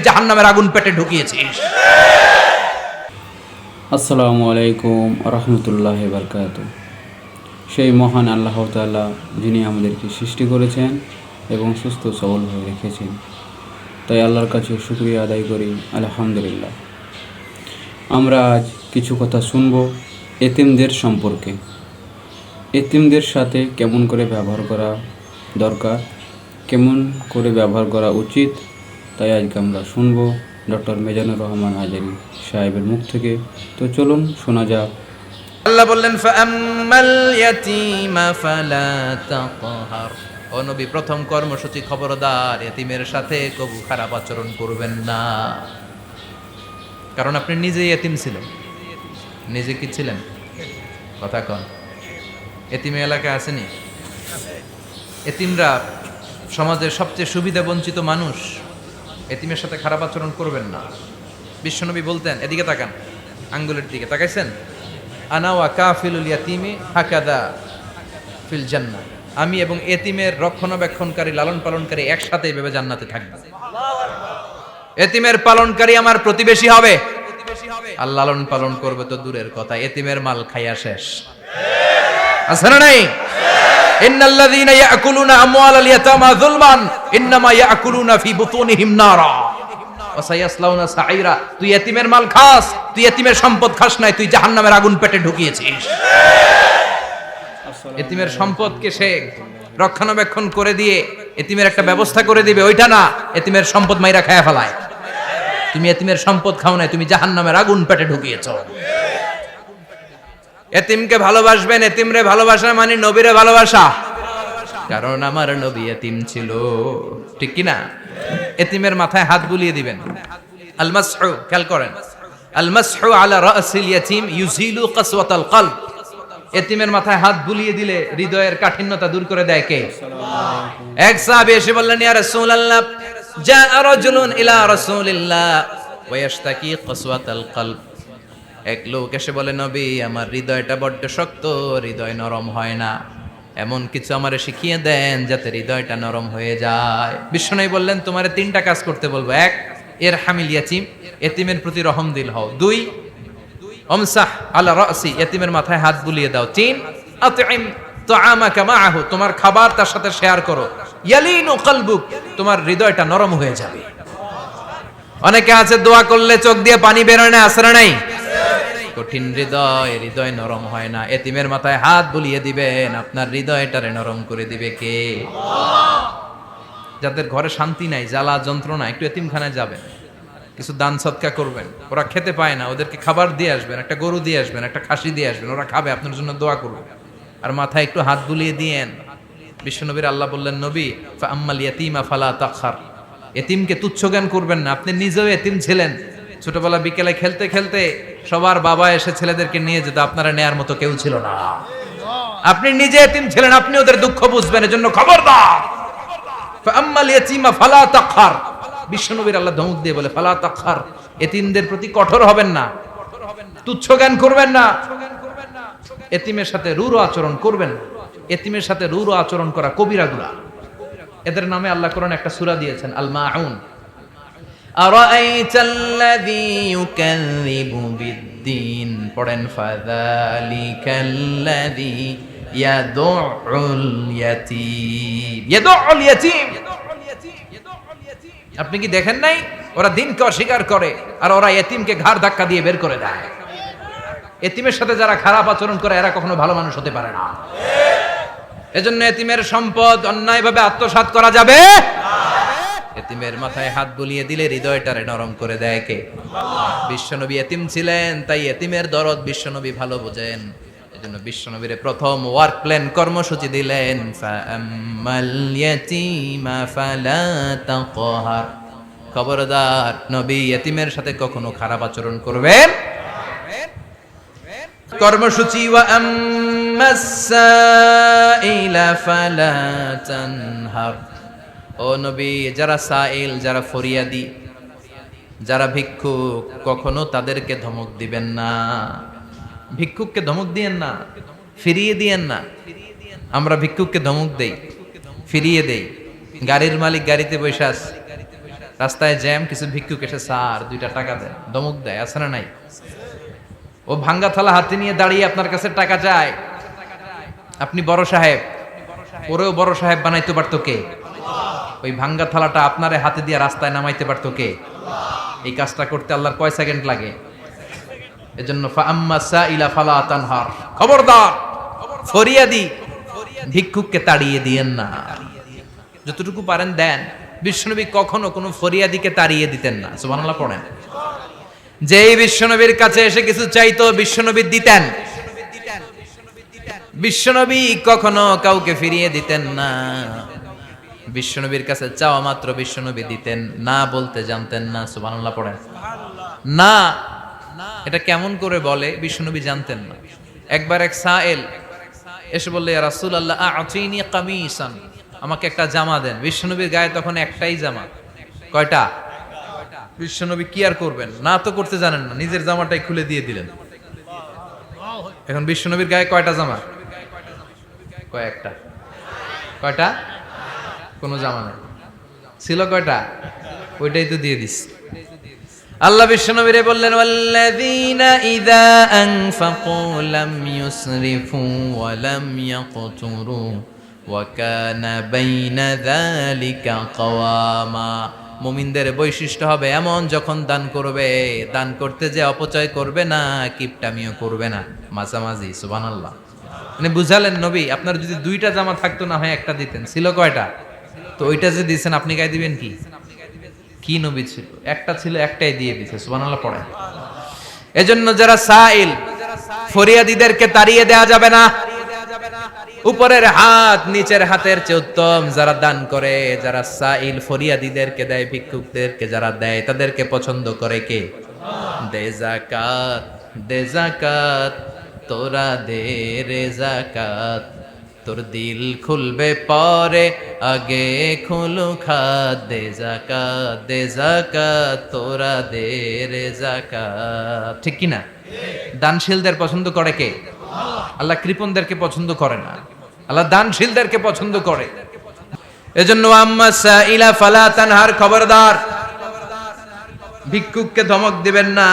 জাহান্নামের আগুন পেটে ঢুকিয়েছিস। আসসালামু আলাইকুম রহমতুল্লাহ বারকাত। সেই মহান আল্লাহ তাআলা যিনি আমাদেরকে সৃষ্টি করেছেন এবং সুস্থ সবল হয়ে রেখেছেন, তাই আল্লাহর কাছে শুকরিয়া আদায় করি আলহামদুলিল্লাহ। আমরা আজ কিছু কথা শুনব এতিমদের সম্পর্কে। এতিমদের সাথে কেমন করে ব্যবহার করা দরকার, কেমন করে ব্যবহার করা উচিত, তাই আজকে আমরা শুনব ডক্টর মিজানুর রহমান হাজারী সাহেবের মুখ থেকে। তো চলুন শোনা যাক। আল্লাহ বললেন ফাআম্মাল ইয়াতীমা ফালা তাকহার। ও নবী, প্রথম কর্মসূচি খবরদার, এতিমের সাথে কবু খারাপ আচরণ করবেন না। কারণ আপনি নিজেই এতিম ছিলেন। নিজে কি ছিলেন? কথা কন। এতিমে এলাকায় আসেনি? এতিমরা সমাজের সবচেয়ে সুবিধা বঞ্চিত মানুষ। এতিমের সাথে খারাপ আচরণ করবেন না। বিশ্বনবী বলতেন, এদিকে তাকান, আঙ্গুলের দিকে তাকাইছেন, আনা ওয়া কাফিলুল ইয়াতীমি হাকাদা ফিল জান্নাহ। আমি এবং এতিমের রক্ষণাবেক্ষণকারী, লালন পালনকারী একসাথে এভাবে জান্নাতে থাকবে। এতিমের পালনকারী আমার প্রতিবেশী হবে, আর লালন পালন করবে তো দূরের কথা, এতিমের মাল খাইয়া শেষ। আছে না নাই? ইন্নাল্লাযীনা ইয়াকুলুনা আমওয়ালাল ইয়াতামা যুলমান ইন্নামা ইয়াকুলুনা ফি বুতুনিহিম নারা ওয়া সায়াসলাউনা সাঈরা। তুই এতিমের মাল খাস, তুই এতিমের সম্পদ খাস নাই, তুই জাহান্নামের আগুন পেটে ঢুকিয়েছিস। এতিমের সম্পদকে সে রক্ষণাবেক্ষণ করে দিয়ে এতিমের একটা ব্যবস্থা করে দিবে, ওইটা না, এতিমের সম্পদ মাইরা খায়া ফেলায়। তুমি এতিমের সম্পদ খাও নাই, তুমি জাহান্নামের আগুন পেটে ঢুকিয়েছো। এতিমকে ভালোবাসবেন, এতিমরে ভালোবাসা মানে নবীরে ভালোবাসা। কারণ আমার নবী এতিম ছিল, ঠিক কি না? এতিমের মাথায় হাত বুলিয়ে দিবেন। আল মাসহু, খেয়াল করেন, আল মাসহু আলা রাসিল ইয়াতীম ইউজিলু কাসওয়াতাল কলব। এতিমের মাথায় হাত বুলিয়ে দিলে হৃদয়ের কাঠিন্যতা দূর করে দেয় কে? এক সাহাবী এসে বললেন, ইয়া রাসূলুল্লাহ, জাআ রাজুলুন ইলা রাসূলিল্লাহ ওয়া ইয়াশতাকি কাসওয়াতাল কলব। এক লোক এসে বলে, নবী, আমার হৃদয়টা বড্ড শক্ত, হৃদয় নরম হয় না, এমন কিছু আমারে শিখিয়ে দেন যাতে হৃদয়টা নরম হয়ে যায়। বিশ্বনবী বললেন, তোমারে তিনটা কাজ করতে বলবো। এক, ইরহামিল ইয়াতীম, এতিমের প্রতি রহমদিল হও। দুই, আমসাহ আলা রাসি, এতিমের মাথায় হাত বুলিয়ে দাও। তিন, আতইম তাআমাকা মাআহু, তোমার খাবার তার সাথে শেয়ার করো। ইয়ালিনু কলবুক, তোমার হৃদয়টা নরম হয়ে যাবে। অনেকে আছে দোয়া করলে চোখ দিয়ে পানি বের হয় না, আসরা নাই? কঠিন হৃদয়, হৃদয় নরম হয় না। এতিমের মাথায় হাত বুলিয়ে দিবেন, আপনার হৃদয়টারে নরম করে দিবে কে? যাদের ঘরে শান্তি নাই, জ্বালা যন্ত্রণা, একটু এতিমখানায় যাবেন, কিছু দান সদকা করবেন। ওরা খেতে পায় না, ওদেরকে খাবার দিয়ে আসবেন, একটা গরু দিয়ে আসবেন, একটা খাসি দিয়ে আসবেন, ওরা খাবে, আপনার জন্য দোয়া করবে। আর মাথায় একটু হাত বুলিয়ে দিয়েন। বিশ্বনবীর আল্লাহ বললেন, নবী, ফাআম্মাল ইয়াতীমা ফালা তাকহার, এতিমকে তুচ্ছ জ্ঞান করবেন না। আপনি নিজেও এতিম ছিলেন। ছোটবেলা বিকেলে খেলতে খেলতে সবার বাবা এসে ছেলেদেরকে নিয়ে যেত, আপনারা নেয়ার মতো কেউ ছিল না। আপনি নিজে এতিম ছিলেন, আপনি ওদের দুঃখ বুঝবেন, এজন্য খবরদার। ফাআম্মাল ইয়াতীমা ফালা তাকহার, বিশ্বনবীর আল্লাহ ধমক দিয়ে বলে, ফালা তাকহার, এতিমদের প্রতি কঠোর হবেন না, তুচ্ছ জ্ঞান করবেন না, এতিমের সাথে রূঢ় আচরণ করবেন না। এতিমের সাথে রূঢ় আচরণ করা কবিরা গুনাহ। এদের নামে আল্লাহ কোরআনে একটা সূরা দিয়েছেন, আল মাউন। আরাআইতাল্লাযী ইউকাযযিবু বিদ্দীন, পড়েন, ফাযালিকাল্লাযী ইয়াদুউল ইয়াতীম। ইয়াদুউল ইয়াতীম, আপনি কি দেখেন নাই? ওরা দিনকে অস্বীকার করে আর ওরা এতিমকে ঘাড় ধাক্কা দিয়ে বের করে দেয়। এতিমের সাথে যারা খারাপ আচরণ করে এরা কখনো ভালো মানুষ হতে পারে না। এজন্য এতিমের সম্পদ অন্যায়ভাবে আত্মসাৎ করা যাবে না। এতিমের মাথায় হাত বুলিয়ে দিলে হৃদয়টারে নরম করে দেয় কে? বিশ্বনবী এতিম ছিলেন, তাই এতিমের দরদ বিশ্বনবী ভালো বোঝেন। এজন্য বিশ্বনবীর প্রথম ওয়ার্ক প্ল্যান, কর্মসূচি দিলেন, ফাআম্মাল ইয়াতীমা ফালা তাকহার। খবরদার, নবী এতিমের সাথে কখনো খারাপ আচরণ করবেন। কর্মসূচি, ওয়া আম্মাস সাইলা ফালা তানহার। ও নবী, যারা সাইল, যারা ফরিয়াদি, যারা ভিক্ষুক, কখনো তাদেরকে ধমক দিবেন না। ভিক্ষুককে ধমক দিয়েন না, ফিরিয়ে দিয়েন না। আমরা ভিক্ষুককে ধমক দেই, ফিরিয়ে দেই। গাড়ির মালিক গাড়িতে বসে আছে, রাস্তায় জ্যাম, কিছু ভিক্ষুক এসে স্যার 2টা টাকা দেয়, ধমক দেয়, আছে না নাই? ও ভাঙ্গা থালা হাতে নিয়ে দাঁড়িয়ে আপনার কাছে টাকা চায়, আপনি বড় সাহেব, ওরেও বড় সাহেব বানাইতে পারতো কে? ওই ভাঙ্গা থালাটা আপনারে হাতে দিয়ে রাস্তায় নামাইতে পারতো কে? এই কাজটা করতে আল্লাহর কয় সেকেন্ড লাগে? এজন্য ফাআম্মা সাইলা ফালা তানহার, খবরদার ফরিয়াদি ভিক্ষুককে তাড়িয়ে দিয়েন না, যতটুকু পারেন দেন। বিশ্বনবী কখনো কোনো ফরিয়াদিকে তাড়িয়ে দিতেন না, সুবহানাল্লাহ পড়েন। যেই বিশ্বনবীর কাছে এসে কিছু চাইতো বিশ্বনবী দিতেন। বিশ্বনবী কখনো কাউকে ফিরিয়ে দিতেন না। বিশ্বনবীর কাছে চাওয়া মাত্র বিশ্বনবী দিতেন, না বলতে জানতেন না, সুবহানাল্লাহ পড়েন। না এটা কেমন করে বলে বিশ্বনবী জানতেন না। একবার এক সায়েল এসে বললে, ইয়া রাসূলুল্লাহ আ'তিনি কামিসান, আমাকে একটা জামা দেন। বিশ্বনবীর গায়ে তখন একটাই জামা। কয়টা? বিশ্বনবী কি আর করবেন, না তো করতে জানেন না, নিজের জামাটাই খুলে দিয়ে দিলেন। এখন বিশ্বনবীর গায়ে কয়টা জামা? কয়েকটা। কয়টা? কোনো জামা নেই। ছিল কয়টা? ওইটাই তো দিয়ে দিস। আল্লাহ বিশ্বনবীরে বললেন, ওয়াল্লাযীনা ইযা আনফাকু লাম ইউসরিফু ওয়া লাম ইয়াকতুরু ওয়া কানা বাইনা যালিকা কাওয়ামা। মুমিনদের বৈশিষ্ট্য হবে এমন, যখন দান করবে, দান করতে যে অপচয় করবে না, কিপটামিও করবে না, মাঝামাঝি। সুবহানাল্লাহ। মানে বুঝালেন নবী, আপনার যদি 2টা জামা থাকতো না হয় একটা দিতেন। ছিল কয়টা? তো ওইটা যে দিয়েছেন আপনি গায়ে দিবেন কি? কি নবী ছিল? একটা ছিল, একটাই দিয়ে দিয়েছে। সুবহানাল্লাহ পড়েন। এজন্য যারা সাইল, ফরিয়াদিদেরকে তাড়িয়ে দেওয়া যাবে না। উপরের হাত নিচের হাতের চেয়ে উত্তম। যারা দান করে, যারা সাইল ফরিয়াদিদেরকে দেয়, ভিক্ষুকদেরকে যারা দেয়, তাদেরকে পছন্দ করে কে? দে যাকাত, দে যাকাত, তোরা দে রে যাকাত, তোর দিল খুলবে পরে, আগে খুলু খাত। দে যাকাত, দে যাকাত, তোরা দে রে যাকাত। ঠিক কি না? দানশীলদের পছন্দ করে কে? আল্লাহ কৃপণদেরকে পছন্দ করে না, আল্লাহ দানশীলদেরকে পছন্দ করে। এজন্য আম্মা সাইলা ফালা তানহার, খবরদার ভিক্ষুককে ধমক দিবেন না।